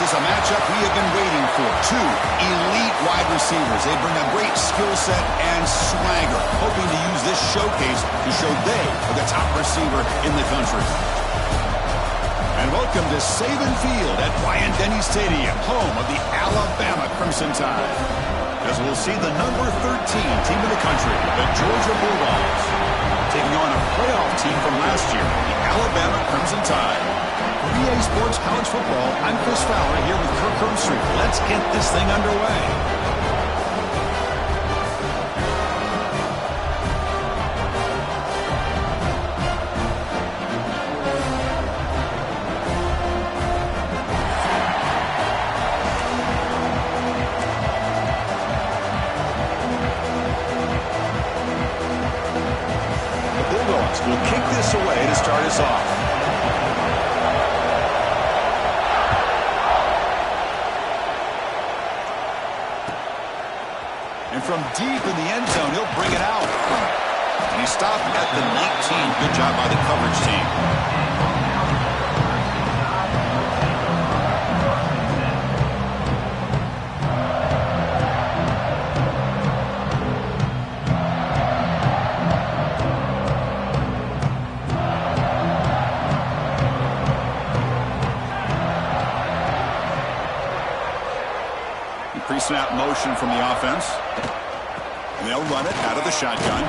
is a matchup we have been waiting for. Two elite wide receivers. They bring a great skill set and swagger, hoping to use this showcase to show they are the top receiver in the country. And welcome to Saban Field at Bryant-Denny Stadium, home of the Alabama Crimson Tide. As we'll see the number 13 team in the country, the Georgia Bulldogs, taking on a playoff team from last year, the Alabama Crimson Tide. For EA Sports College Football, I'm Chris Fowler here with Kirk Herbstreit. Let's get this thing underway. Will kick this away to start us off. And from deep in the end zone, he'll bring it out. And he stopped at the 19. Good job by the coverage team. Pre-snap motion from the offense. And they'll run it out of the shotgun.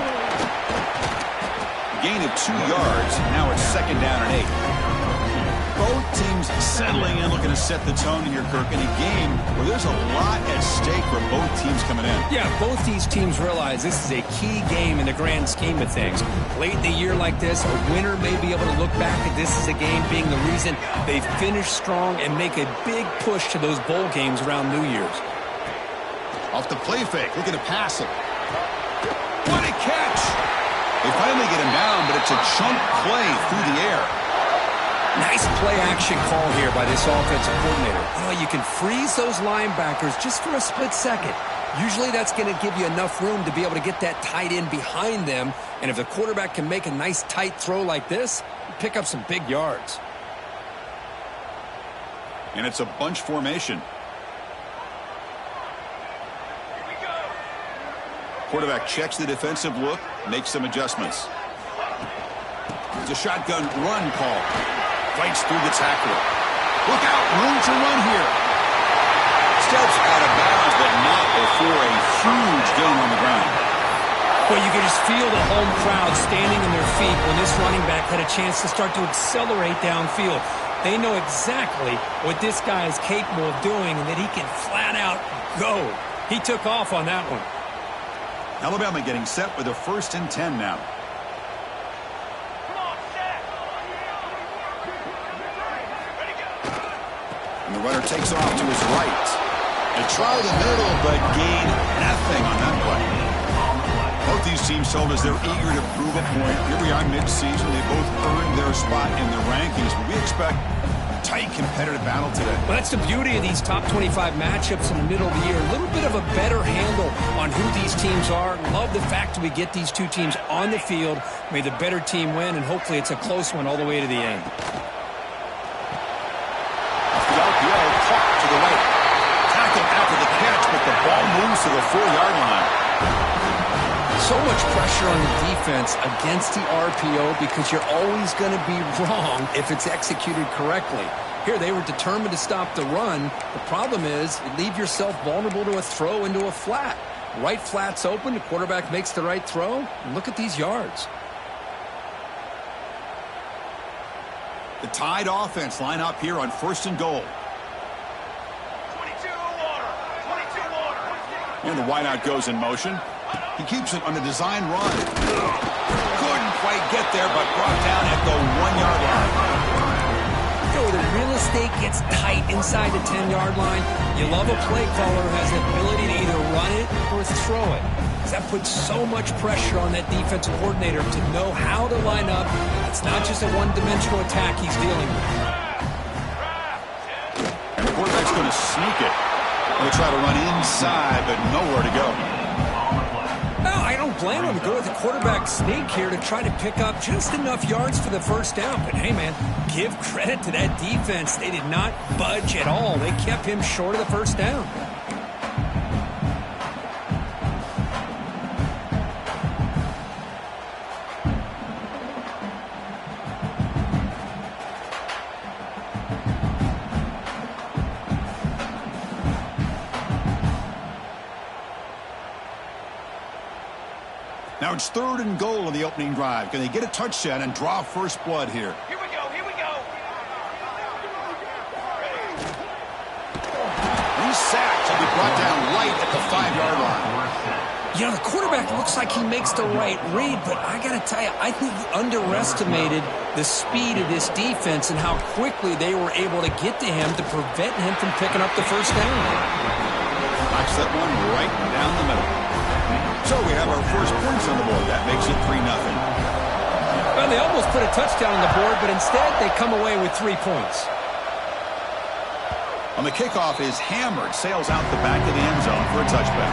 Gain of 2 yards. Now it's 2nd down and 8. Both teams settling in, looking to set the tone here, Kirk, in a game where there's a lot at stake for both teams coming in. Yeah, both these teams realize this is a key game in the grand scheme of things. Late in the year like this, a winner may be able to look back at this as a game being the reason they finish strong and make a big push to those bowl games around New Year's. Off the play fake, looking to pass it. What a catch! They finally get him down, but it's a chunk play through the air. Nice play-action call here by this offensive coordinator. You know, you can freeze those linebackers just for a split second. Usually that's going to give you enough room to be able to get that tight end behind them. And if the quarterback can make a nice tight throw like this, pick up some big yards. And it's a bunch formation. Quarterback checks the defensive look, makes some adjustments. It's a shotgun run call. Fights through the tackler. Look out, room to run here. Steps out of bounds, but not before a huge gain on the ground. Well, you can just feel the home crowd standing on their feet when this running back had a chance to start to accelerate downfield. They know exactly what this guy is capable of doing and that he can flat out go. He took off on that one. Alabama getting set with a 1st and 10 now. And the runner takes off to his right. They try the middle, but gain nothing on that play. Both these teams told us they're eager to prove a point. Here we are mid-season. They both earned their spot in the rankings, but we expect tight competitive battle today. Well, that's the beauty of these top 25 matchups in the middle of the year. A little bit of a better handle on who these teams are. Love the fact that we get these two teams on the field. May the better team win, and hopefully it's a close one all the way to the end. Off the RPO, caught to the right. Tackle after the catch, but the ball moves to the 4-yard line. So much pressure on the defense against the RPO because you're always going to be wrong if it's executed correctly. Here, they were determined to stop the run. The problem is you leave yourself vulnerable to a throw into a flat. Right flat's open, the quarterback makes the right throw, and look at these yards. The Tide offense line up here on 1st and goal. 22 water. And the wideout goes in motion. He keeps it on the design run. Couldn't quite get there, but brought down at the 1-yard line. You know, the real estate gets tight inside the 10-yard line. You love a play caller who has the ability to either run it or throw it. That puts so much pressure on that defensive coordinator to know how to line up. It's not just a one-dimensional attack he's dealing with. And the quarterback's going to sneak it. They'll try to run inside, but nowhere to go. No, I don't wouldn't blame him to go with the quarterback sneak here to try to pick up just enough yards for the first down. But, hey, man, give credit to that defense. They did not budge at all. They kept him short of the first down. Now it's 3rd and goal in the opening drive. Can they get a touchdown and draw first blood here? Here we go, here we go. He's sacked. He'll be brought down light at the 5-yard line. You know, the quarterback looks like he makes the right read, but I got to tell you, I think he underestimated the speed of this defense and how quickly they were able to get to him to prevent him from picking up the first down. Knocks that one right down the middle. So we have our first points on the board. That makes it 3-0. Well, they almost put a touchdown on the board, but instead they come away with 3 points. On the kickoff is hammered, sails out the back of the end zone for a touchback.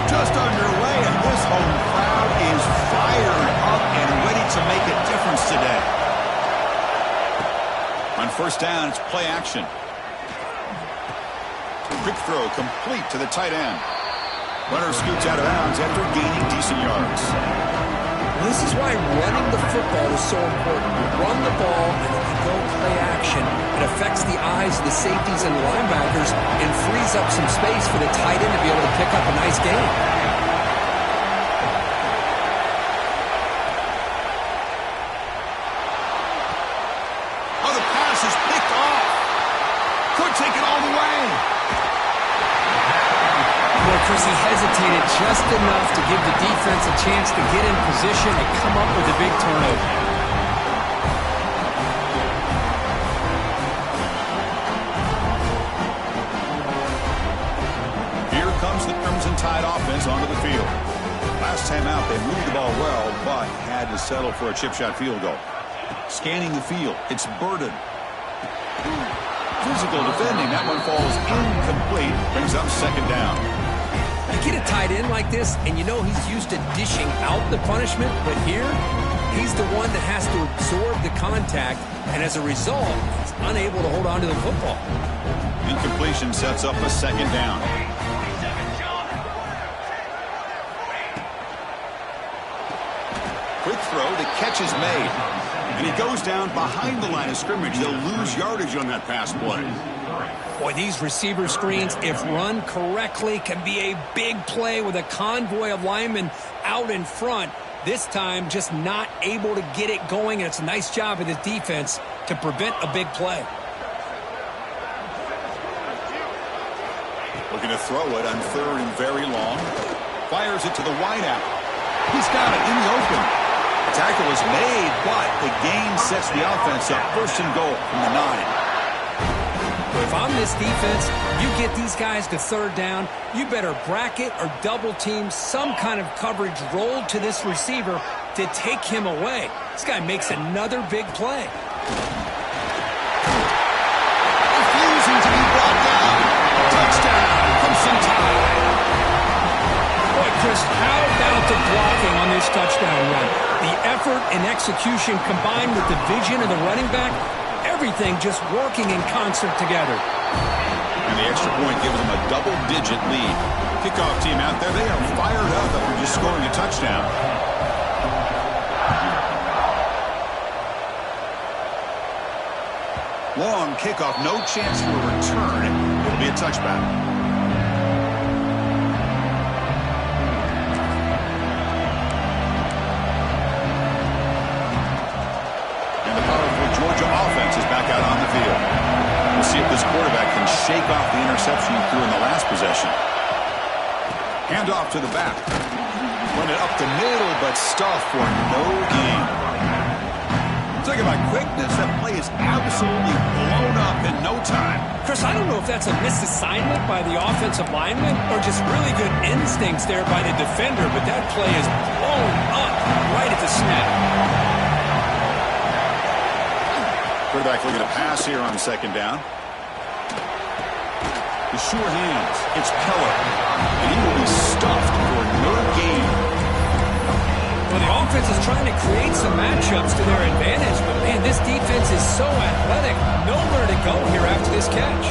Just underway, and this home crowd is fired up and ready to make a difference today. On first down, it's play action. Quick throw complete to the tight end. Runner scoots out of bounds after gaining decent yards. This is why running the football is so important. You run the ball, and if you go play action, it affects the eyes of the safeties and linebackers and frees up some space for the tight end to be able to pick up a nice gain. Oh, the pass is picked off. Could take it all the way. Well, Chris, he hesitated just enough to give the defense a chance to get in position and come up with a big turnover. Here comes the Crimson Tide offense onto the field. Last time out, they moved the ball well, but had to settle for a chip shot field goal. Scanning the field, it's Burden. Physical defending, that one falls incomplete, brings up second down. You get a tight end like this, and you know he's used to dishing out the punishment, but here, he's the one that has to absorb the contact, and as a result, he's unable to hold on to the football. Incompletion sets up a second down. Quick throw, the catch is made. And he goes down behind the line of scrimmage. They'll lose yardage on that pass play. Boy, these receiver screens, if run correctly, can be a big play with a convoy of linemen out in front. This time, just not able to get it going, and it's a nice job of the defense to prevent a big play. Looking to throw it on 3rd and very long. Fires it to the wideout. He's got it in the open. Tackle is made, but the gain sets the offense up. 1st and goal from the 9. If I'm this defense, you get these guys to 3rd down, you better bracket or double team some kind of coverage rolled to this receiver to take him away. This guy makes another big play. Refusing to be brought down. Touchdown, Crimson Tide. Boy, Chris, how about the blocking on this touchdown run? The effort and execution combined with the vision of the running back, everything just working in concert together. And the extra point gives them a double-digit lead. Kickoff team out there, they are fired up after just scoring a touchdown. Long kickoff, no chance for a return. It'll be a touchback. Georgia offense is back out on the field. We'll see if this quarterback can shake off the interception he threw in the last possession. Hand off to the back. Run it up the middle, but stuff for no gain. Talking about quickness, that play is absolutely blown up in no time. Chris, I don't know if that's a misassignment by the offensive lineman or just really good instincts there by the defender, but that play is blown up right at the snap. Quarterback looking to pass here on second down. The sure hands. It's Keller. And he will be stuffed for no gain. Well, the offense is trying to create some matchups to their advantage, but, man, this defense is so athletic. Nowhere to go here after this catch.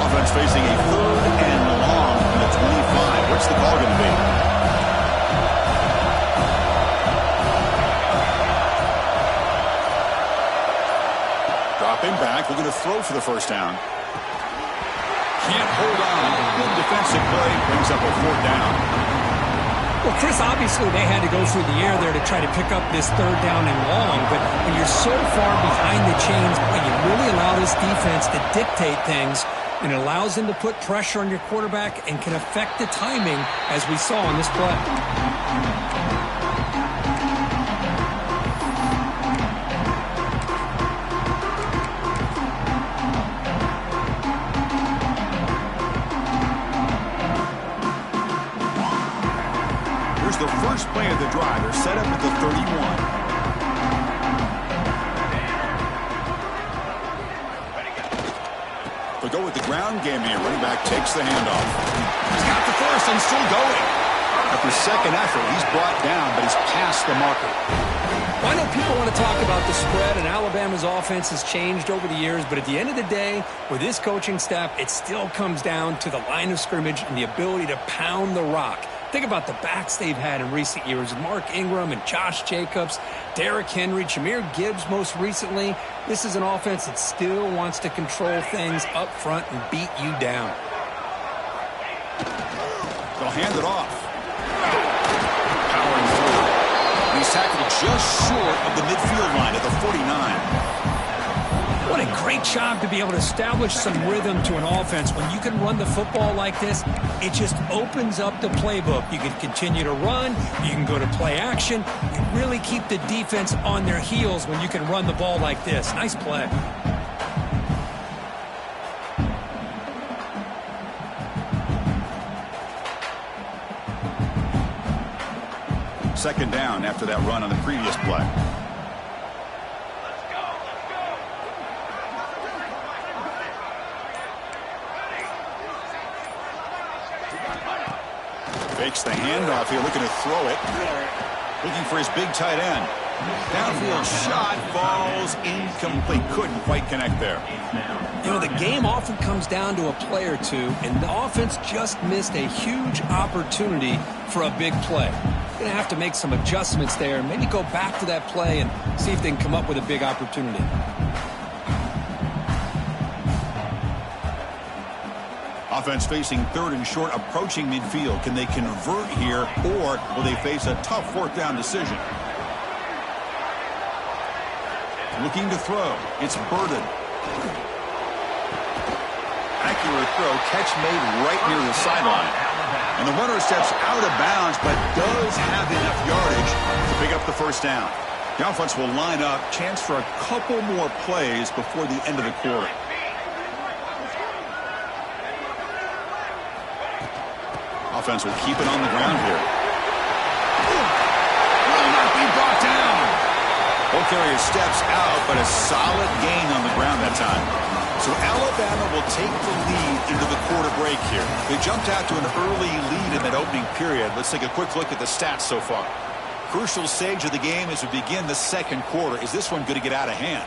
Offense facing a 3rd and long from the 25. What's the call going to be? Dropping back, looking to throw for the first down. Can't hold on. Good defensive play, brings up a 4th down. Well, Chris, obviously they had to go through the air there to try to pick up this 3rd down and long, but when you're so far behind the chains, when you really allow this defense to dictate things, and it allows them to put pressure on your quarterback and can affect the timing, as we saw on this play. Here's the first play of the drive. They're set up at the 31. They'll go with the ground game here. Running back takes the handoff. He's got the first and still going. After second effort, he's brought down, but he's past the marker. Well, I know people want to talk about the spread, and Alabama's offense has changed over the years, but at the end of the day, with this coaching staff, it still comes down to the line of scrimmage and the ability to pound the rock. Think about the backs they've had in recent years. Mark Ingram and Josh Jacobs, Derrick Henry, Jahmyr Gibbs most recently. This is an offense that still wants to control things up front and beat you down. They'll hand it off. Powering through. He's tackled just short of the midfield line at the 49. What a great job to be able to establish some rhythm to an offense. When you can run the football like this, it just opens up the playbook. You can continue to run. You can go to play action. You really keep the defense on their heels when you can run the ball like this. Nice play. Second down after that run on the previous play. Fakes the handoff here, looking to throw it. Looking for his big tight end. Downfield shot falls incomplete. Couldn't quite connect there. You know, the game often comes down to a play or two, and the offense just missed a huge opportunity for a big play. Going to have to make some adjustments there and maybe go back to that play and see if they can come up with a big opportunity. Offense facing 3rd and short, approaching midfield. Can they convert here, or will they face a tough 4th down decision? Looking to throw. It's Burden. Accurate throw. Catch made right near the sideline. And the runner steps out of bounds, but does have enough yardage to pick up the first down. The offense will line up. Chance for a couple more plays before the end of the quarter. Offense will keep it on the ground here. Will not be brought down. Ball carrier steps out, but a solid gain on the ground that time. So Alabama will take the lead into the quarter break here. They jumped out to an early lead in that opening period. Let's take a quick look at the stats so far. Crucial stage of the game as we begin the second quarter. Is this one going to get out of hand?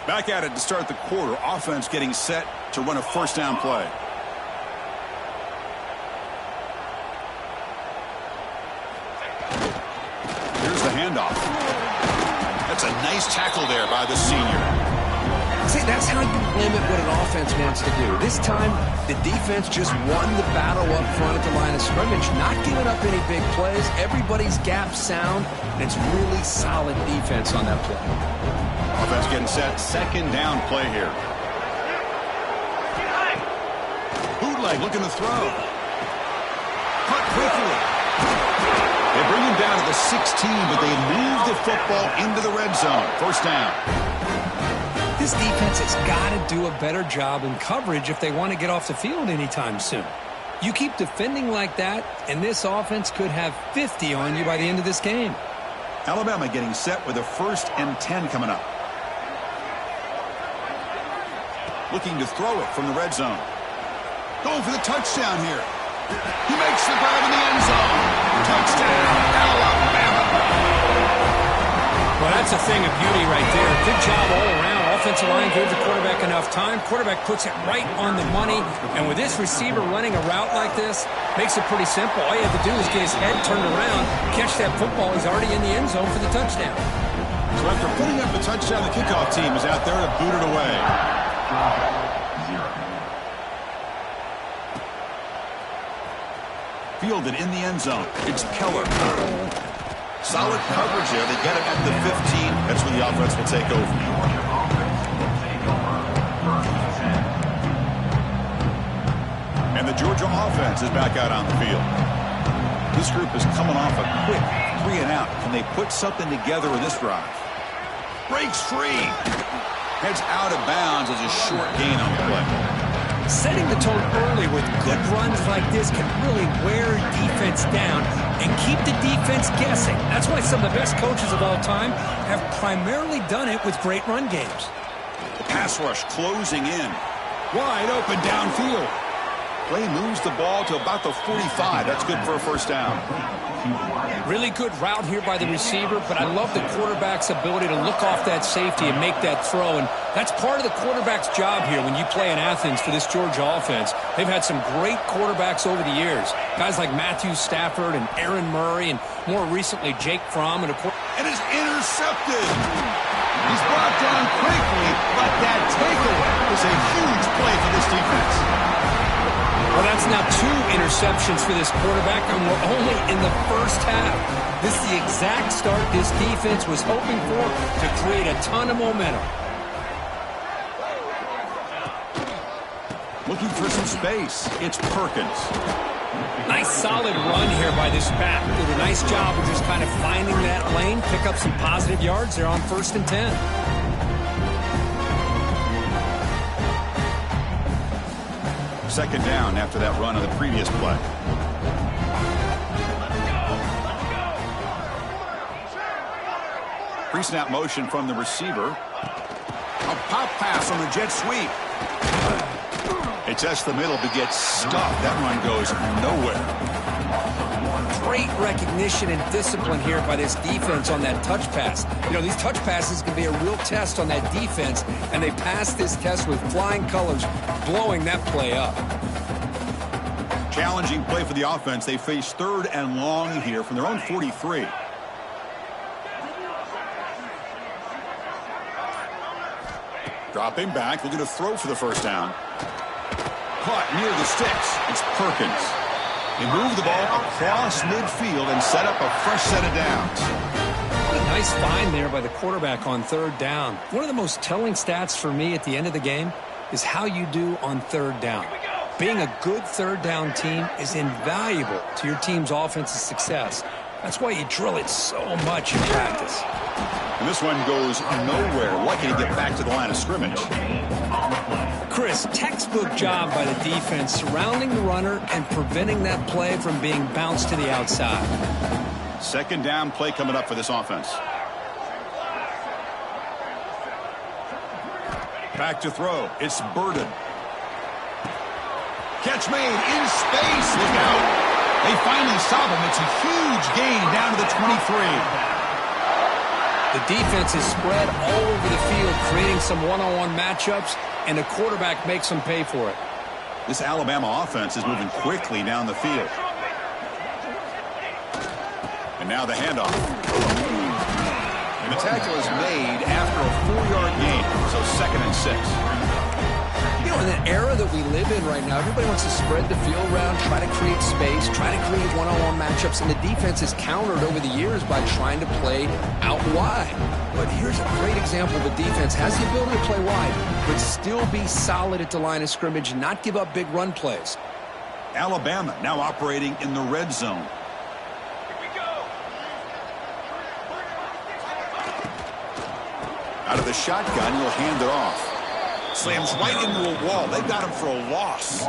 Back at it to start the quarter. Offense getting set to run a first down play. Here's the handoff. That's a nice tackle there by the senior. See, that's how you limit what an offense wants to do. This time, the defense just won the battle up front at the line of scrimmage, not giving up any big plays. Everybody's gap sound, and it's really solid defense on that play. Offense getting set. Second down play here. Bootleg looking to throw. Cut quickly. They bring him down to the 16, but they move the football into the red zone. First down. This defense has got to do a better job in coverage if they want to get off the field anytime soon. You keep defending like that, and this offense could have 50 on you by the end of this game. Alabama getting set with a 1st and 10 coming up. Looking to throw it from the red zone. Going for the touchdown here. He makes the grab in the end zone. Touchdown, Alabama. Well, that's a thing of beauty right there. Good job all around. Offensive line gave the quarterback enough time. Quarterback puts it right on the money. And with this receiver running a route like this, makes it pretty simple. All you have to do is get his head turned around, catch that football. He's already in the end zone for the touchdown. So after putting up the touchdown, the kickoff team is out there to boot it away. Fielded in the end zone. It's Keller. Solid coverage there. They get it at the 15. That's when the offense will take over. And the Georgia offense is back out on the field. This group is coming off a quick 3 and out. Can they put something together with this drive? Breaks free. Heads out of bounds as a short gain on the play. Setting the tone early with good runs like this can really wear defense down and keep the defense guessing. That's why some of the best coaches of all time have primarily done it with great run games. The pass rush closing in. Wide open downfield. Play moves the ball to about the 45. That's good for a 1st down. Really good route here by the receiver, but I love the quarterback's ability to look off that safety and make that throw. And that's part of the quarterback's job here when you play in Athens for this Georgia offense. They've had some great quarterbacks over the years. Guys like Matthew Stafford and Aaron Murray and more recently Jake Fromm. And it's intercepted. He's brought down quickly, but that takeaway is a huge play for this defense. Well, that's now 2 interceptions for this quarterback, and we're only in the 1st half. This is the exact start this defense was hoping for to create a ton of momentum. Looking for some space. It's Perkins. Nice solid run here by this back. Did a nice job of just kind of finding that lane, pick up some positive yards there on 1st and 10. Second down after that run on the previous play. Pre-snap motion from the receiver. A pop pass on the jet sweep. It tests the middle but gets stuffed. That run goes nowhere. Great recognition and discipline here by this defense on that touch pass. You know, these touch passes can be a real test on that defense, and they passed this test with flying colors, blowing that play up. Challenging play for the offense. They face 3rd and long here from their own 43. Dropping back, looking to throw for the 1st down. Caught near the sticks. It's Perkins. They move the ball across midfield and set up a fresh set of downs. What a nice find there by the quarterback on 3rd down. One of the most telling stats for me at the end of the game is how you do on 3rd down. Being a good 3rd down team is invaluable to your team's offensive success. That's why you drill it so much in practice. And this one goes nowhere. Lucky to get back to the line of scrimmage. Chris, textbook job by the defense surrounding the runner and preventing that play from being bounced to the outside. 2nd down play coming up for this offense. Back to throw. It's Burden. Catch made in space. Look out. They finally stop him. It's a huge gain down to the 23. The defense is spread all over the field, creating some one-on-one matchups, and the quarterback makes them pay for it. This Alabama offense is moving quickly down the field. And now the handoff. And the tackle is made after a 4-yard gain, so 2nd and 6. You know, in the era that we live in right now, everybody wants to spread the field around, try to create space, try to create one-on-one matchups, and the defense is countered over the years by trying to play out wide. But here's a great example of a defense has the ability to play wide, but still be solid at the line of scrimmage and not give up big run plays. Alabama now operating in the red zone. Out of the shotgun, he'll hand it off. Slams right into a wall. They've got him for a loss.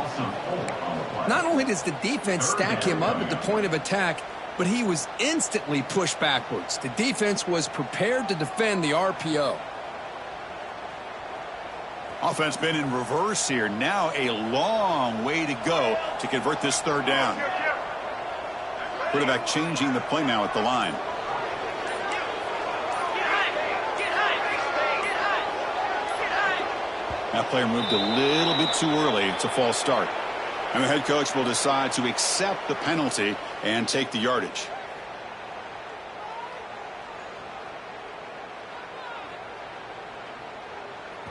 Not only does the defense stack him up at the point of attack, but he was instantly pushed backwards. The defense was prepared to defend the RPO. Offense been in reverse here. Now a long way to go to convert this third down. Quarterback changing the play now at the line. That player moved a little bit too early. It's a false start. And the head coach will decide to accept the penalty and take the yardage.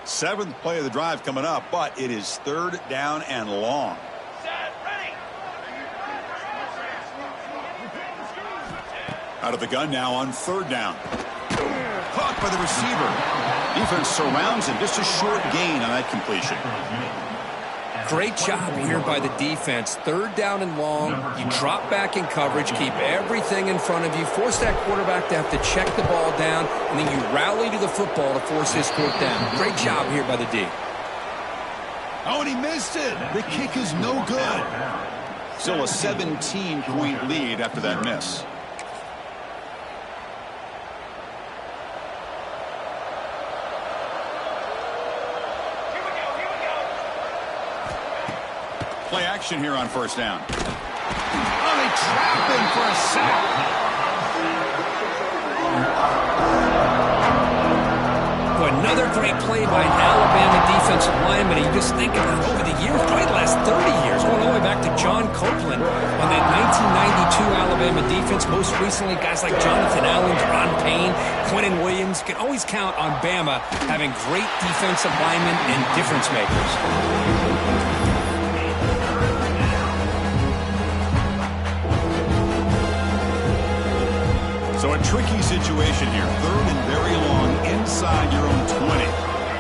Seventh play of the drive coming up, but it is third down and long. Set, ready. Out of the gun now on third down. Caught by the receiver. Defense surrounds him. Just a short gain on that completion. Great job here by the defense. Third down and long. You drop back in coverage, keep everything in front of you, force that quarterback to have to check the ball down, and then you rally to the football to force this fourth down. Great job here by the D. Oh, and he missed it. The kick is no good. Still a 17-point lead after that miss. Play action here on first down. Oh, they trap him for a sack. Boy, another great play by an Alabama defensive lineman. You just think about over the years, probably the last 30 years, going all the way back to John Copeland on that 1992 Alabama defense. Most recently, guys like Jonathan Allen, Ron Payne, Quentin Williams. You can always count on Bama having great defensive linemen and difference makers. So a tricky situation here. Third and very long inside your own 20.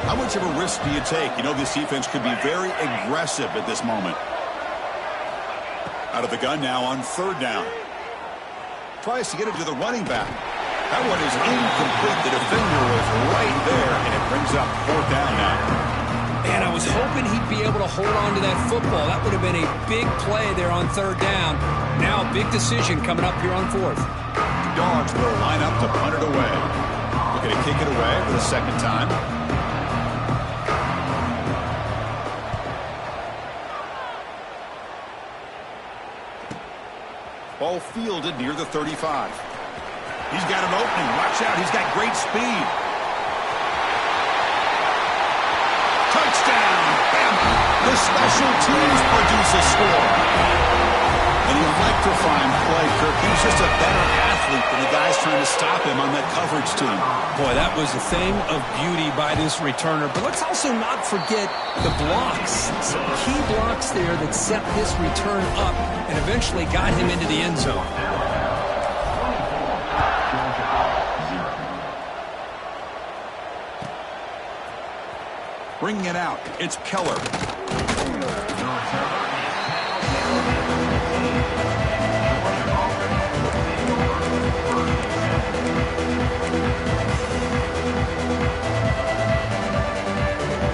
How much of a risk do you take? You know this defense could be very aggressive at this moment. Out of the gun now on third down. Tries to get it to the running back. That one is incomplete. The defender was right there, and it brings up fourth down now. And I was hoping he'd be able to hold on to that football. That would have been a big play there on third down. Now a big decision coming up here on fourth. Dogs will line up to punt it away. Looking to kick it away for the second time. Ball fielded near the 35. He's got an opening. Watch out. He's got great speed. Touchdown. Bama. The special teams produce a score. And you'd like to find play, Kirk. He's just a better athlete than the guys trying to stop him on that coverage team. Boy, that was a thing of beauty by this returner. But let's also not forget the blocks. Some key blocks there that set this return up and eventually got him into the end zone. Bringing it out, it's Keller.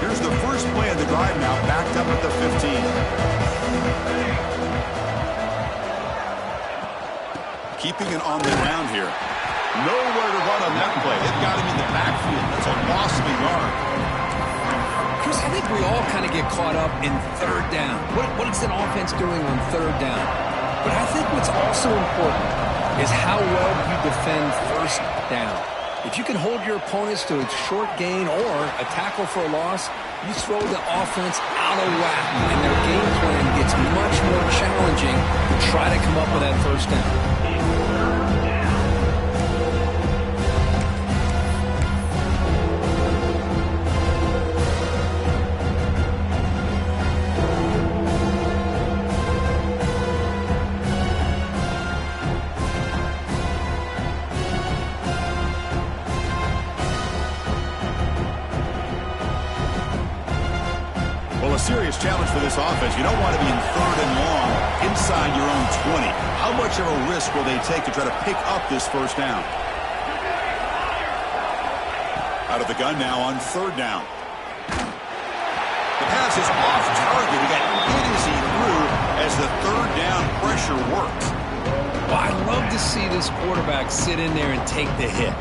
Here's the first play of the drive now, backed up at the 15. Keeping it on the ground here. Nowhere to run on that play. They've got him in the backfield. That's a loss of a yard. Chris, I think we all kind of get caught up in third down. What is an offense doing on third down? But I think what's also important is how well you defend first down. If you can hold your opponents to a short gain or a tackle for a loss, you throw the offense out of whack, and their game plan gets much more challenging to try to come up with that first down. Well, a serious challenge for this offense. You don't want to be in third and long inside your own 20. How much of a risk will they take to try to pick up this first down? Out of the gun now on third down. passes off target. He got hit as he threw as the third down pressure worked. Well, I'd love to see this quarterback sit in there and take the hit.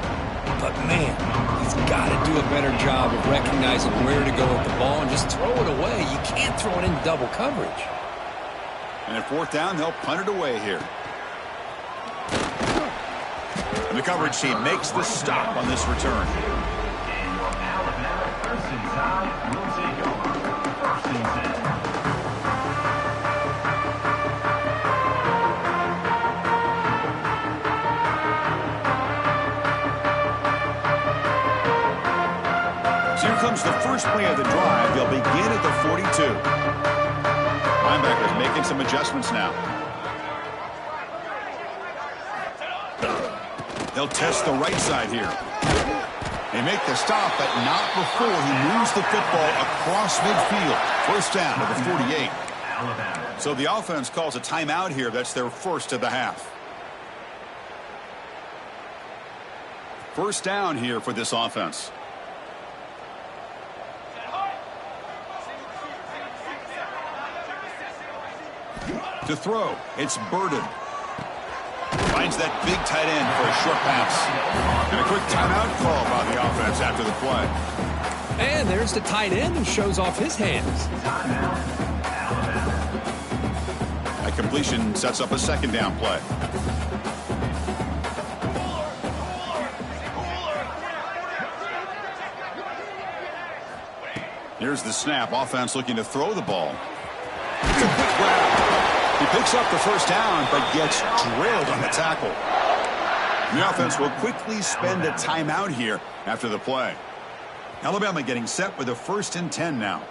But, man, he's got to do a better job of recognizing where to go with the ball and just throw it away. You can't throw it in double coverage. And at fourth down, they'll punt it away here. And the coverage team makes the stop on this return. So here comes the first play of the drive. They'll begin at the 42. Linebackers making some adjustments now. They'll test the right side here. They make the stop, but not before he moves the football across midfield. First down to the 48. So the offense calls a timeout here. That's their first of the half. First down here for this offense. To throw, it's Burden. Finds that big tight end for a short pass. And a quick timeout call by the offense after the play. And there's the tight end who shows off his hands. That completion sets up a second down play. Here's the snap. Offense looking to throw the ball. It's a quick grab. He picks up the first down, but gets drilled on the tackle. The offense will quickly spend a timeout here after the play. Alabama getting set with a 1st and 10 now.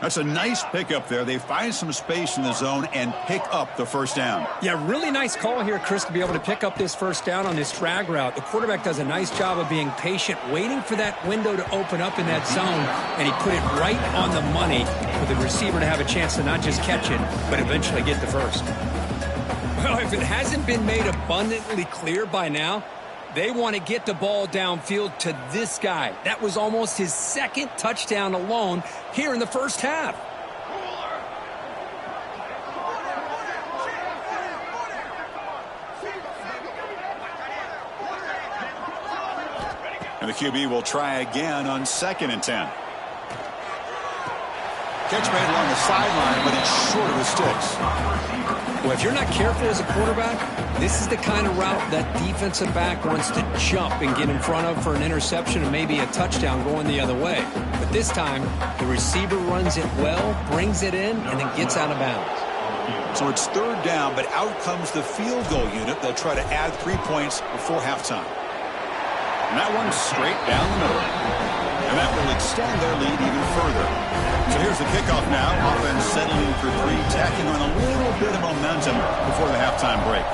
That's a nice pickup there. They find some space in the zone and pick up the first down. Yeah, really nice call here, Chris, to be able to pick up this first down on this drag route. The quarterback does a nice job of being patient, waiting for that window to open up in that zone, and he put it right on the money for the receiver to have a chance to not just catch it, but eventually get the first. Well, if it hasn't been made abundantly clear by now, they want to get the ball downfield to this guy. That was almost his second touchdown alone here in the first half. And the QB will try again on 2nd and 10. Catch made along the sideline, but it's short of the sticks. Well, if you're not careful as a quarterback, this is the kind of route that defensive back wants to jump and get in front of for an interception and maybe a touchdown going the other way. But this time, the receiver runs it well, brings it in, and then gets out of bounds. So it's 3rd down, but out comes the field goal unit. They'll try to add 3 points before halftime. And that one's straight down the middle. And that will extend their lead even further. So here's the kickoff now. Offense settling for 3, tacking on a little bit of momentum before the halftime break.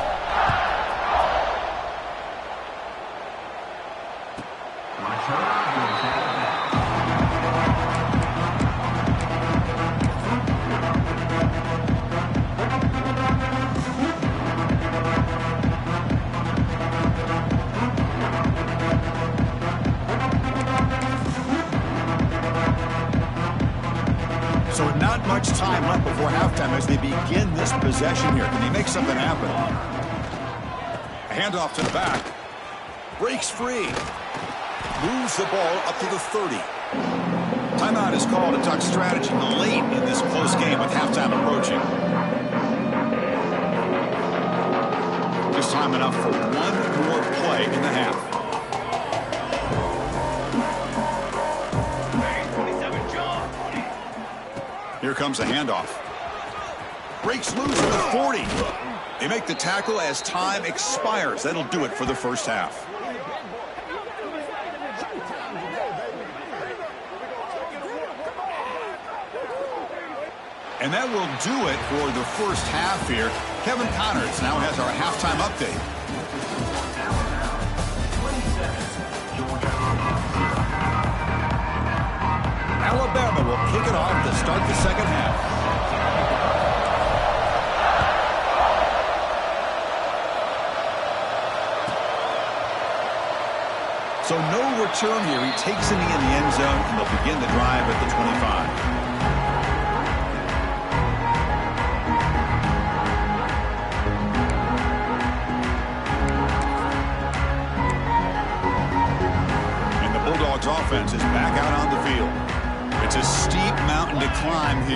So not much time left before halftime as they begin this possession here. Can he make something happen? A handoff to the back. Breaks free. Moves the ball up to the 30. Timeout is called to talk strategy late in this close game with halftime approaching. Just time enough for one more play in the half. Here comes a handoff. Breaks loose at the 40. They make the tackle as time expires. That'll do it for the first half. And that will do it for the first half here. Kevin Connors now has our halftime update. Alabama will kick it off to start the second half. So no return here. He takes it in the end zone, and they'll begin the drive at the 25.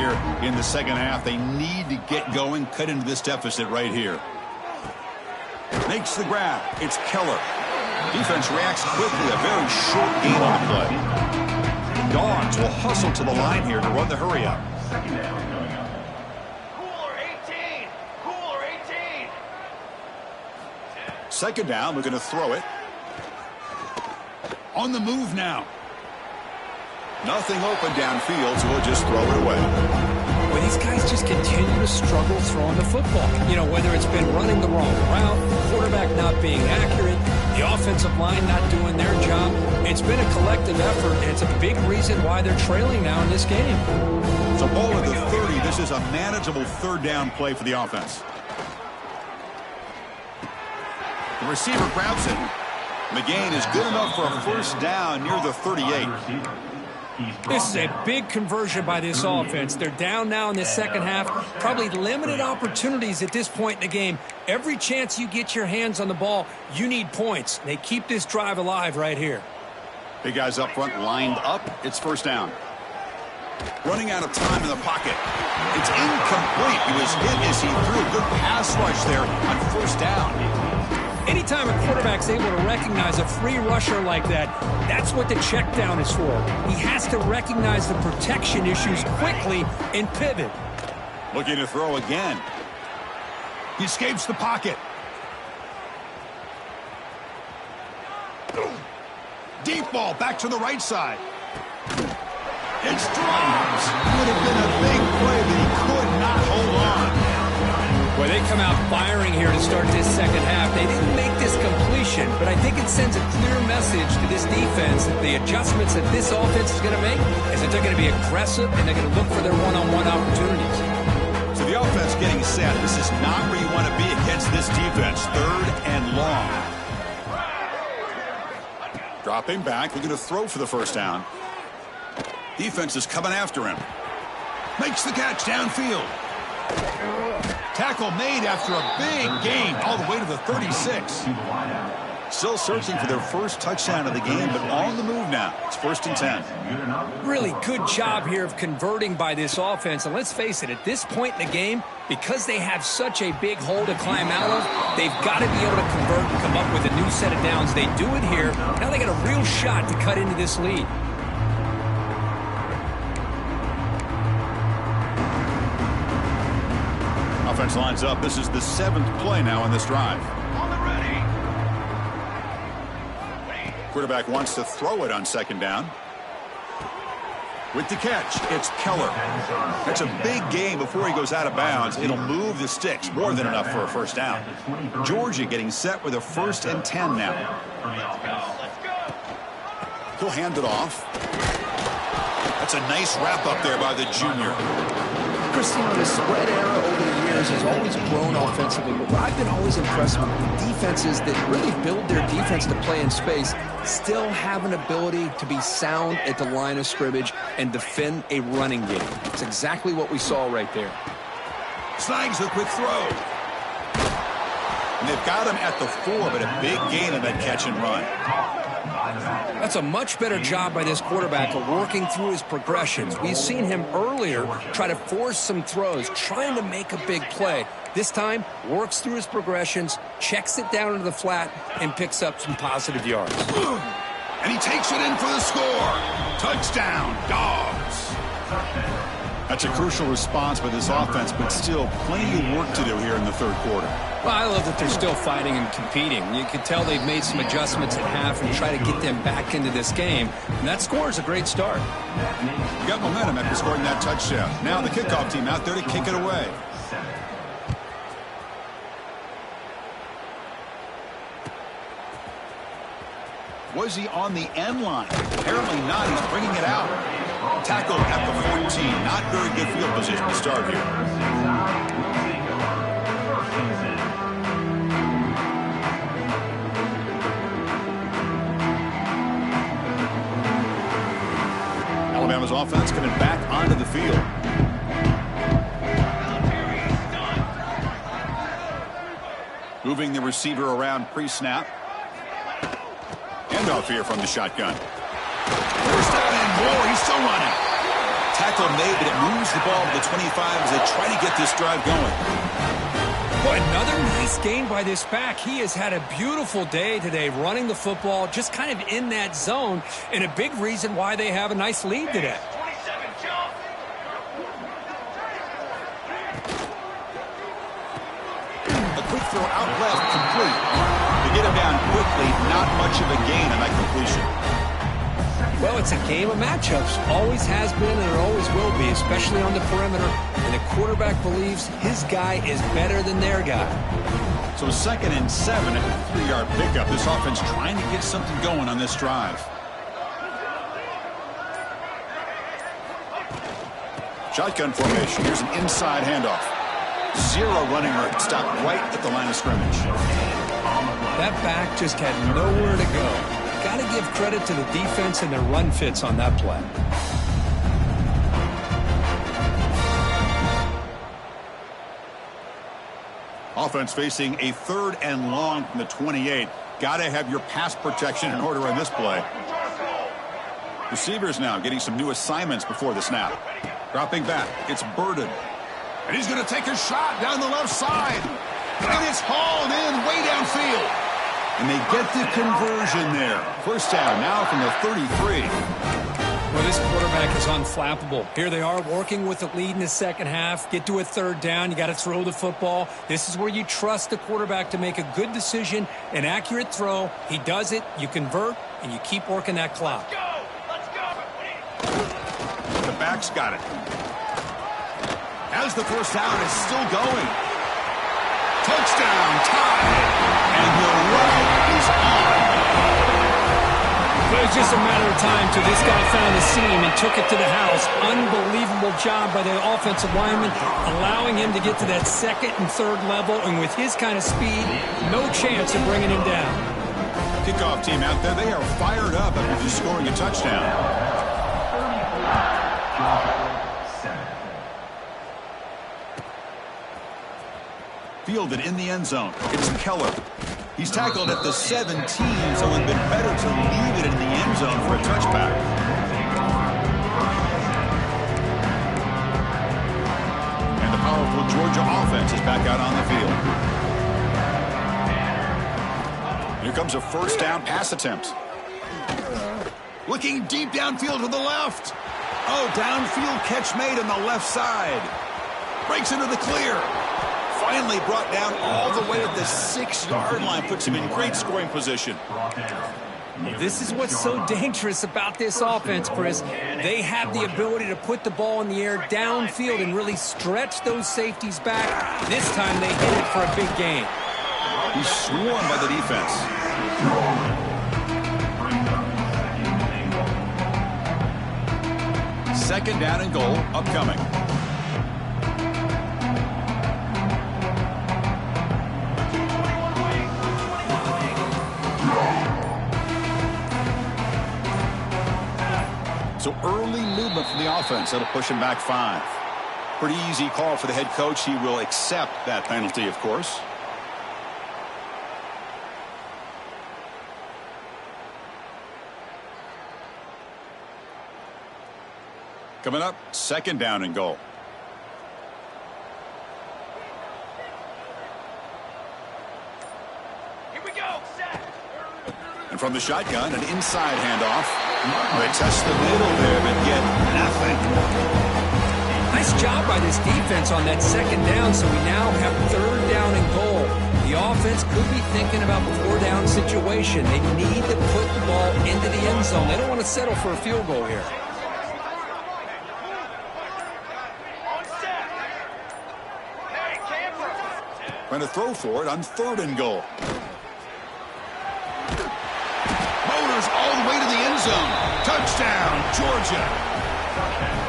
here in the second half. They need to get going, cut into this deficit right here. Makes the grab. It's Keller. Defense reacts quickly. A very short gain on the play. Dogs will hustle to the line here to run the hurry up. Cooler 18. Cooler 18. Second down, we're going to throw it. On the move now. Nothing open downfield, so we'll just throw it away. Well, these guys just continue to struggle throwing the football. You know, whether it's been running the wrong route, quarterback not being accurate, the offensive line not doing their job. It's been a collective effort, and it's a big reason why they're trailing now in this game. So ball at the 30. This is a manageable third down play for the offense. The receiver grabs it. The gain is good enough for a first down near the 38. This is a big conversion by this offense. They're down now in the second half. Probably limited opportunities at this point in the game. Every chance you get your hands on the ball, you need points. They keep this drive alive right here. Big guys up front lined up. It's first down. Running out of time in the pocket. It's incomplete. He was hit as he threw a good pass rush there on first down. Anytime a quarterback's able to recognize a free rusher like that, that's what the check down is for. He has to recognize the protection issues quickly and pivot. Looking to throw again. He escapes the pocket. Deep ball back to the right side. It's dropped. Would have been a big play, but he could not hold on. Well, they come out firing here to start this second half. They didn't make this completion, but I think it sends a clear message to this defense that the adjustments that this offense is going to make is that they're going to be aggressive and they're going to look for their one-on-one opportunities. So the offense getting set. This is not where you want to be against this defense. Third and long. Dropping back. We're going to throw for the first down. Defense is coming after him. Makes the catch downfield. Tackle made after a big gain all the way to the 36. Still searching for their first touchdown of the game, but on the move now. It's first and 10. Really good job here of converting by this offense. And let's face it, at this point in the game, because they have such a big hole to climb out of, they've got to be able to convert and come up with a new set of downs. They do it here. Now they got a real shot to cut into this lead. Offense lines up. This is the 7th play now in this drive. On the ready. Quarterback wants to throw it on second down. With the catch, it's Keller. That's a big gain before he goes out of bounds. It'll move the sticks. More than enough for a first down. Georgia getting set with a first and 10 now. He'll hand it off. That's a nice wrap up there by the junior. Christine, the spread era over the years has always grown offensively, but what I've been always impressed with defenses that really build their defense to play in space still have an ability to be sound at the line of scrimmage and defend a running game. It's exactly what we saw right there. Snags the quick throw. And they've got him at the 4, but a big gain in that catch and run. That's a much better job by this quarterback of working through his progressions. We've seen him earlier try to force some throws, trying to make a big play. This time, works through his progressions, checks it down into the flat, and picks up some positive yards. And he takes it in for the score. Touchdown, Dogs. That's a crucial response by this offense, but still plenty of work to do here in the third quarter. Well, I love that they're still fighting and competing. You can tell they've made some adjustments at half and try to get them back into this game. And that score is a great start. You got momentum after scoring that touchdown. Now the kickoff team out there to kick it away. Was he on the end line? Apparently not. He's bringing it out. Tackle at the 14. Not very good field position to start here. Alabama's offense coming back onto the field. Moving the receiver around pre-snap. Handoff here from the shotgun. First down and more. He's still running. tackle made, but it moves the ball to the 25 as they try to get this drive going. Boy, another nice gain by this back. He has had a beautiful day today running the football, just kind of in that zone, and a big reason why they have a nice lead today. 27 jump. A quick throw out left, complete. To get him down quickly, not much of a gain on that completion. Well, it's a game of matchups. Always has been and it always will be, especially on the perimeter. And the quarterback believes his guy is better than their guy. So 2nd and 7 at the 3-yard pickup. This offense trying to get something going on this drive. Shotgun formation. Here's an inside handoff. Zero running room. Stopped right at the line of scrimmage. That back just had nowhere to go. Got to give credit to the defense and their run fits on that play. Offense facing a 3rd and long from the 28. Got to have your pass protection in order on this play. Receivers now getting some new assignments before the snap. Dropping back. It's Burden. And he's going to take a shot down the left side. And it's hauled in way downfield. And they get the conversion there. First down now from the 33. Well, this quarterback is unflappable. Here they are working with the lead in the second half. Get to a 3rd down. You got to throw the football. This is where you trust the quarterback to make a good decision, an accurate throw. He does it. You convert, and you keep working that clock. Let's go. The back's got it. As the first down is still going. Touchdown, tied. And the run is on. It was just a matter of time till this guy found the seam and took it to the house. Unbelievable job by the offensive lineman, allowing him to get to that 2nd and 3rd level. And with his kind of speed, no chance of bringing him down. Kickoff team out there, they are fired up after just scoring a touchdown. Fielded in the end zone. It's Keller. He's tackled at the 17, so it would have been better to leave it in the end zone for a touchback. And the powerful Georgia offense is back out on the field. Here comes a first down pass attempt. Looking deep downfield to the left. Oh, downfield catch made on the left side. Breaks into the clear. Finally brought down all the way at the 6-yard line. Puts him in great scoring position. This is what's so dangerous about this offense, Chris. They have the ability to put the ball in the air downfield and really stretch those safeties back. This time they hit it for a big gain. He's swarmed by the defense. Second down and goal upcoming. So early movement from the offense. That'll push him back 5. Pretty easy call for the head coach. He will accept that penalty, of course. Coming up, second down and goal. Here we go. Set. And from the shotgun, an inside handoff. They test the middle there, but get nothing. Nice job by this defense on that second down, so we now have 3rd down and goal. The offense could be thinking about the 4-down situation. They need to put the ball into the end zone. They don't want to settle for a field goal here. On set. Hey, camper. Trying to throw for it on 3rd and goal. Motors all the way to the end zone. Touchdown, Georgia.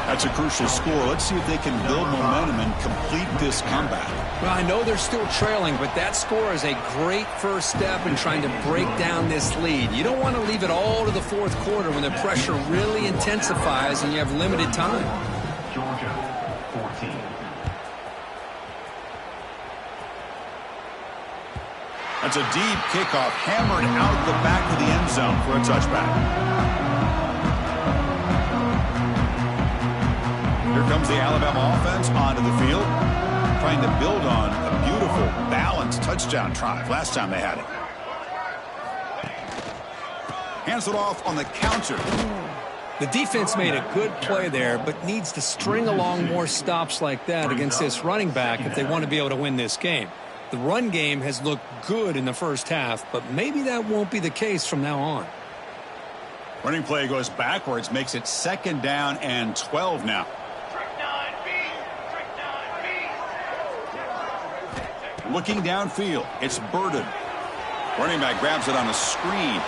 That's a crucial score. Let's see if they can build momentum and complete this comeback. Well, I know they're still trailing, but that score is a great first step in trying to break down this lead. You don't want to leave it all to the 4th quarter when the pressure really intensifies and you have limited time. Georgia, 14. That's a deep kickoff, hammered out the back of the end zone for a touchback. Here comes the Alabama offense onto the field, trying to build on a beautiful, balanced touchdown drive last time they had it. Hands it off on the counter. The defense made a good play there, but needs to string along more stops like that against this running back if they want to be able to win this game. The run game has looked good in the first half, but maybe that won't be the case from now on. Running play goes backwards, makes it 2nd down and 12 now. Looking downfield, it's Burden. Running back grabs it on a screen.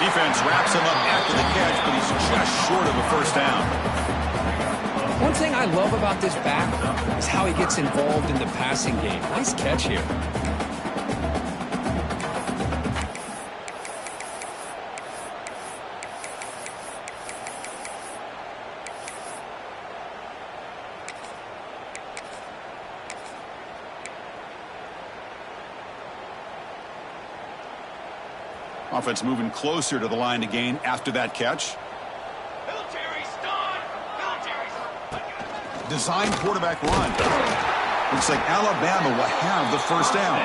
Defense wraps him up after the catch, but he's just short of a first down. One thing I love about this back is how he gets involved in the passing game. Nice catch here. Offense moving closer to the line to gain after that catch. Design quarterback run. Looks like Alabama will have the first down.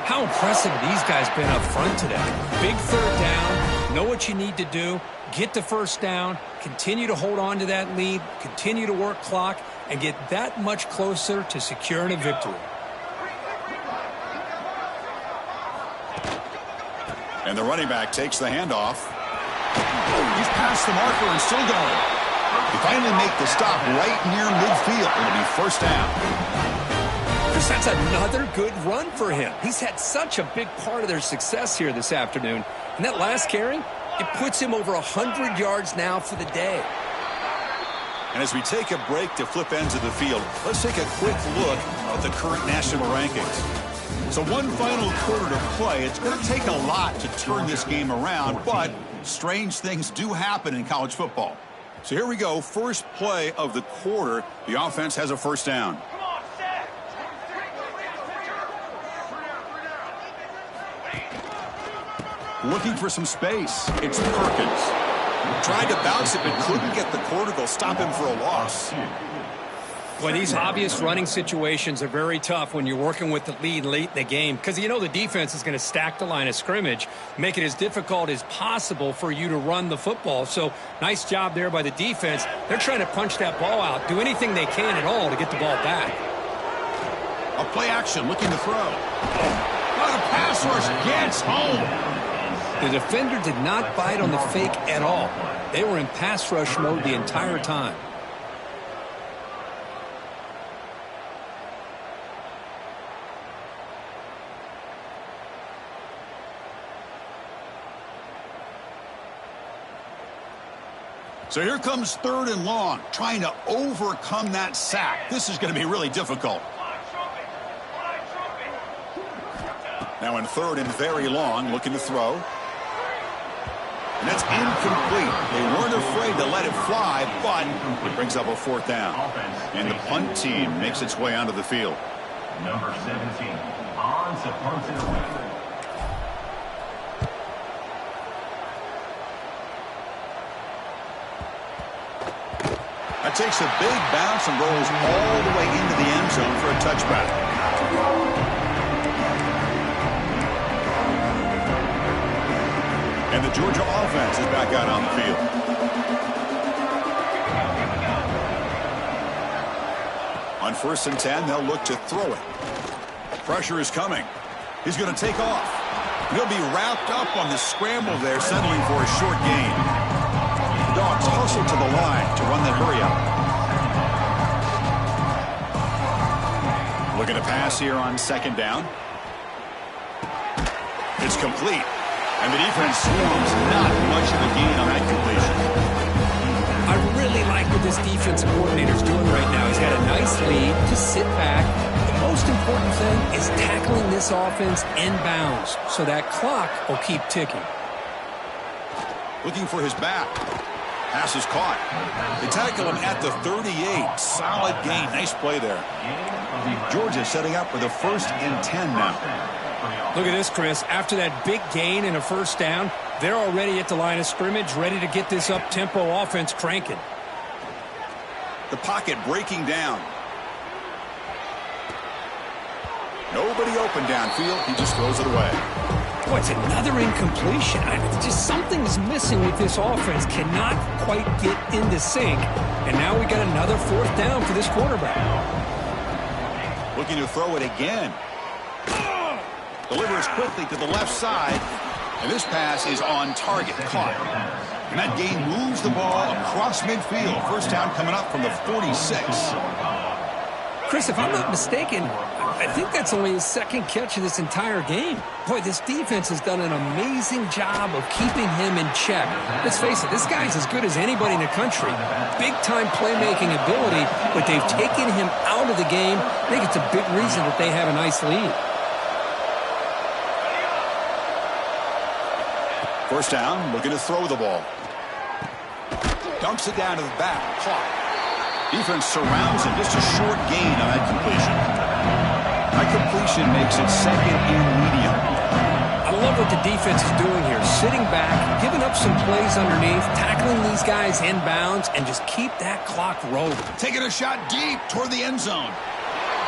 How impressive these guys been up front today. Big 3rd down. Know what you need to do. Get the first down. Continue to hold on to that lead. Continue to work clock. And get that much closer to securing a victory. And the running back takes the handoff. He's past the marker and still going. They finally make the stop right near midfield. It'll be first down. That's another good run for him. He's had such a big part of their success here this afternoon. And that last carry, it puts him over 100 yards now for the day. And as we take a break to flip ends of the field, let's take a quick look at the current national rankings. So one final quarter to play. It's going to take a lot to turn this game around, but strange things do happen in college football. So here we go. First play of the quarter. The offense has a first down. Looking for some space. It's Perkins. Tried to bounce it, but couldn't get the quarter to stop him for a loss. Well, these obvious running situations are very tough when you're working with the lead late in the game because you know the defense is going to stack the line of scrimmage, make it as difficult as possible for you to run the football. So nice job there by the defense. They're trying to punch that ball out, do anything they can at all to get the ball back. A play action, looking to throw. The pass rush gets home. The defender did not bite on the fake at all. They were in pass rush mode the entire time. So here comes 3rd and long, trying to overcome that sack. This is going to be really difficult. Now in 3rd and very long, looking to throw. And that's incomplete. They weren't afraid to let it fly, but it brings up a 4th down. And the punt team makes its way onto the field. Number 17, on to punt it away. That takes a big bounce and rolls all the way into the end zone for a touchback. And the Georgia offense is back out on the field. On 1st and 10, they'll look to throw it. Pressure is coming. He's going to take off. He'll be wrapped up on the scramble there, settling for a short gain. Dogs hustle to the line to run that hurry out. Looking to pass here on 2nd down. It's complete. And the defense swarms. Not much of a gain on that completion. I really like what this defensive coordinator is doing right now. He's got a nice lead. Just sit back. The most important thing is tackling this offense inbounds so that clock will keep ticking. Looking for his back. Pass is caught. They tackle him at the 38. Solid gain. Nice play there. Georgia setting up for the 1st and 10 now. Look at this, Chris. After that big gain and a first down, they're already at the line of scrimmage, ready to get this up-tempo offense cranking. The pocket breaking down. Nobody open downfield. He just throws it away. Boy, it's another incompletion. Just something is missing with this offense. Cannot quite get into sync. And now we got another fourth down for this quarterback. Looking to throw it again. Delivers quickly to the left side. And this pass is on target. Caught. And that gain moves the ball across midfield. First down coming up from the 46. Chris, if I'm not mistaken, I think that's only his second catch of this entire game. Boy, this defense has done an amazing job of keeping him in check. Let's face it, this guy's as good as anybody in the country. Big-time playmaking ability, but they've taken him out of the game. I think it's a big reason that they have a nice lead. First down, looking to throw the ball. Dumps it down to the back. Caught. Defense surrounds him. Just a short gain on that completion. That completion makes it second and medium. I love what the defense is doing here. Sitting back, giving up some plays underneath, tackling these guys inbounds, and just keep that clock rolling. Taking a shot deep toward the end zone.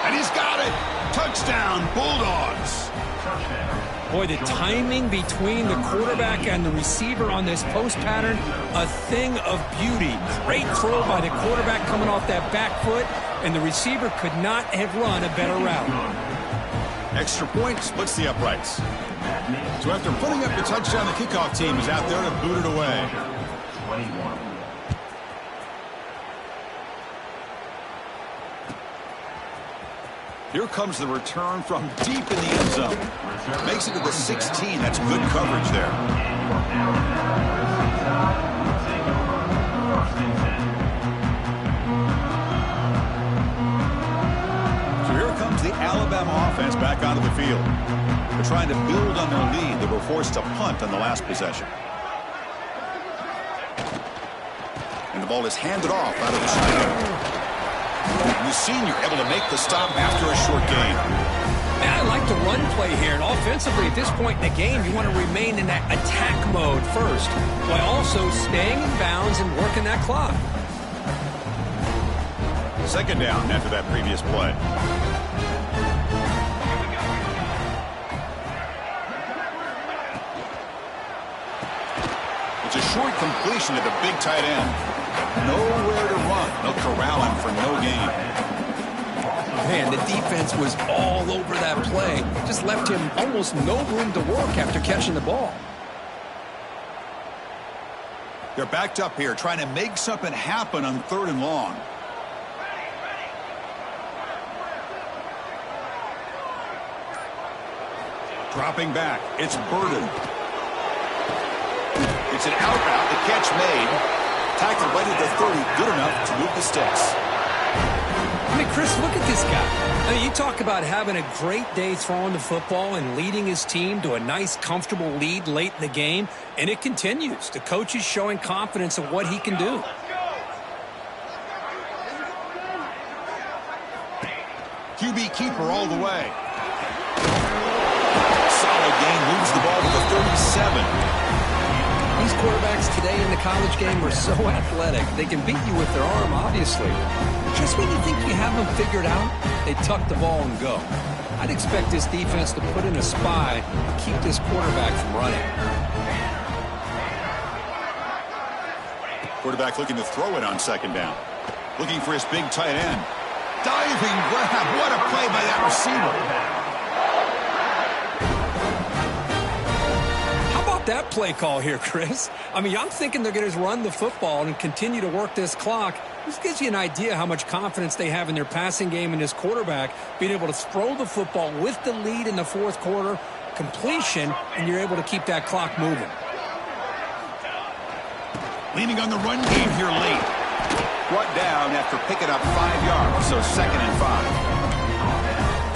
And he's got it. Touchdown, Bulldogs. Boy, the timing between the quarterback and the receiver on this post pattern, a thing of beauty. Great throw by the quarterback coming off that back foot, and the receiver could not have run a better route. Extra point splits the uprights. So after putting up the touchdown, the kickoff team is out there to boot it away. 21. Here comes the return from deep in the end zone. Makes it to the 16. That's good coverage there. So here comes the Alabama offense back onto the field. They're trying to build on their lead. They were forced to punt on the last possession. And the ball is handed off out of the shotgun. The senior able to make the stop after a short gain. I like the run play here, and offensively at this point in the game, you want to remain in that attack mode first, while also staying in bounds and working that clock. Second down after that previous play. It's a short completion to the big tight end. Nowhere to run. They'll corral him for no gain. Man, the defense was all over that play. Just left him almost no room to work after catching the ball. They're backed up here trying to make something happen on 3rd and long. Dropping back. It's Burden. It's an out route. The catch made. Tackled right at the 30. Good enough to move the sticks. I mean, Chris, look at this guy. I mean, you talk about having a great day throwing the football and leading his team to a nice, comfortable lead late in the game, and it continues. The coach is showing confidence of what he can do. QB keeper all the way. Solid gain, moves the ball to the 37. These quarterbacks today in the college game are so athletic. They can beat you with their arm, obviously. Just when you think you have them figured out, they tuck the ball and go. I'd expect this defense to put in a spy to keep this quarterback from running. Quarterback looking to throw it on second down. Looking for his big tight end. Diving grab. What a play by that receiver. That play call here, Chris. I mean, I'm thinking they're going to run the football and continue to work this clock. This gives you an idea how much confidence they have in their passing game and this quarterback being able to throw the football with the lead in the 4th quarter, completion, and you're able to keep that clock moving. Leaning on the run game here late. Brought down after picking up 5 yards, so 2nd and 5.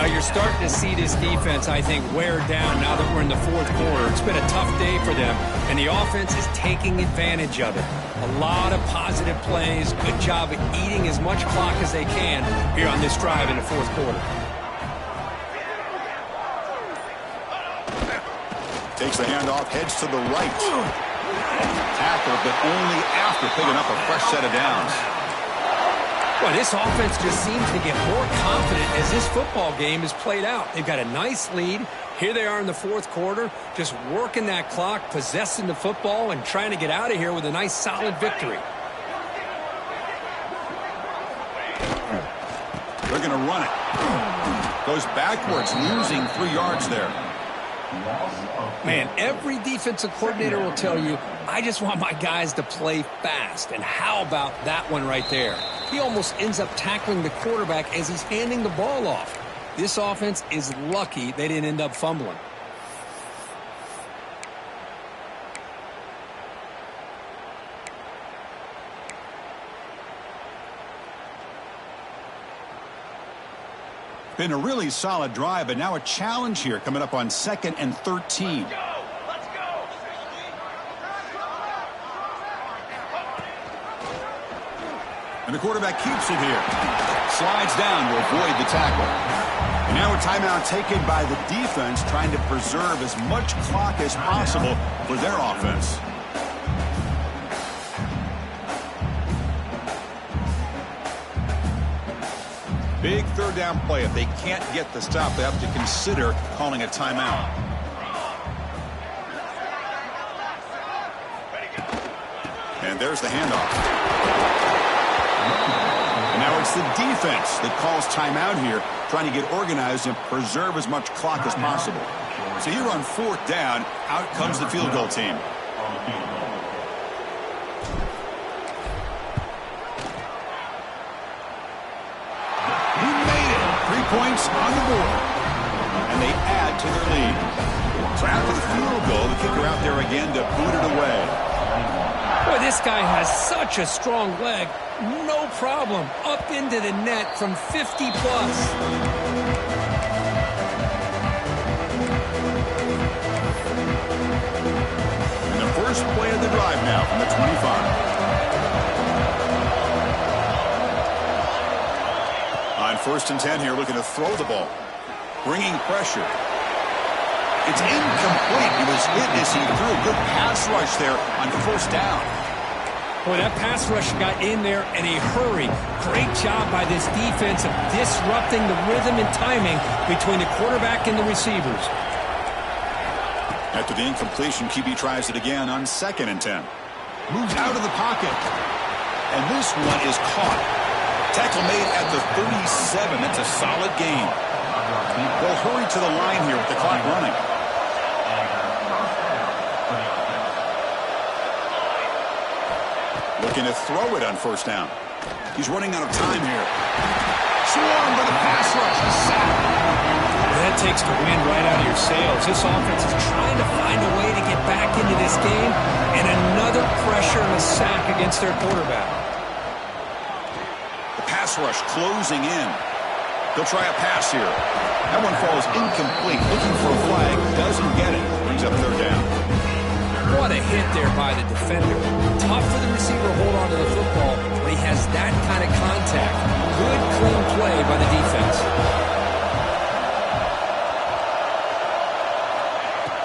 You're starting to see this defense, I think, wear down now that we're in the 4th quarter. It's been a tough day for them, and the offense is taking advantage of it. A lot of positive plays. Good job at eating as much clock as they can here on this drive in the 4th quarter. Takes the handoff, heads to the right. Tackle, but only after picking up a fresh set of downs. Well, this offense just seems to get more confident as this football game is played out. They've got a nice lead. Here they are in the fourth quarter, just working that clock, possessing the football, and trying to get out of here with a nice, solid victory. They're going to run it. Goes backwards, losing 3 yards there. Man, every defensive coordinator will tell you, I just want my guys to play fast. And how about that one right there? He almost ends up tackling the quarterback as he's handing the ball off. This offense is lucky they didn't end up fumbling. Been a really solid drive, but now a challenge here coming up on 2nd and 13. Let's go. And the quarterback keeps it here. Slides down to avoid the tackle. And now a timeout taken by the defense, trying to preserve as much clock as possible for their offense. Big third down play. If they can't get the stop, they have to consider calling a timeout. And there's the handoff. And now it's the defense that calls timeout here, trying to get organized and preserve as much clock as possible. So here on 4th down, out comes the field goal team. He made it. 3 points on the board. And they add to their lead. So after the field goal, the kicker out there again to boot it away. Boy, this guy has such a strong leg. No problem. Up into the net from 50 plus. And the first play of the drive now from the 25. On 1st and 10 here, looking to throw the ball. Bringing pressure. It's incomplete. He was hit as he threw a good pass rush there on 1st down. Boy, that pass rush got in there in a hurry. Great job by this defense of disrupting the rhythm and timing between the quarterback and the receivers. After the incompletion, QB tries it again on 2nd and 10. Moves out of the pocket. And this one is caught. Tackle made at the 37. That's a solid gain. They'll hurry to the line here with the clock running. Looking to throw it on 1st down. He's running out of time here. Swarmed by the pass rush. A sack. That takes the wind right out of your sails. This offense is trying to find a way to get back into this game, and another pressure and a sack against their quarterback. The pass rush closing in. They'll try a pass here. That one falls incomplete. Looking for a flag. Doesn't get it. Brings up 3rd down. What a hit there by the defender. Tough for the receiver to hold on to the football when he has that kind of contact. Good, clean play by the defense.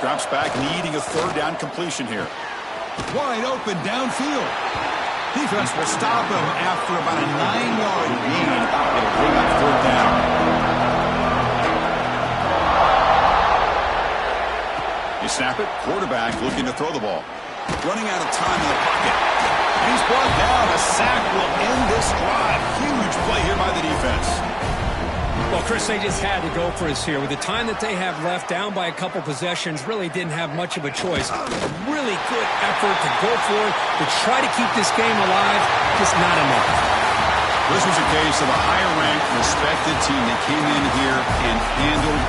Drops back, needing a 3rd down completion here. Wide open downfield. Defense will stop him after about a 9-yard gain. It'll bring up 3rd down. You snap it. Quarterback looking to throw the ball. Running out of time in the pocket. He's brought down. A sack will end this drive. Huge play here by the defense. Well, Chris, they just had to go for us here. With the time that they have left, down by a couple possessions, really didn't have much of a choice. Really good effort to go for it, to try to keep this game alive, just not enough. This was a case of a higher-ranked, respected team that came in here and handled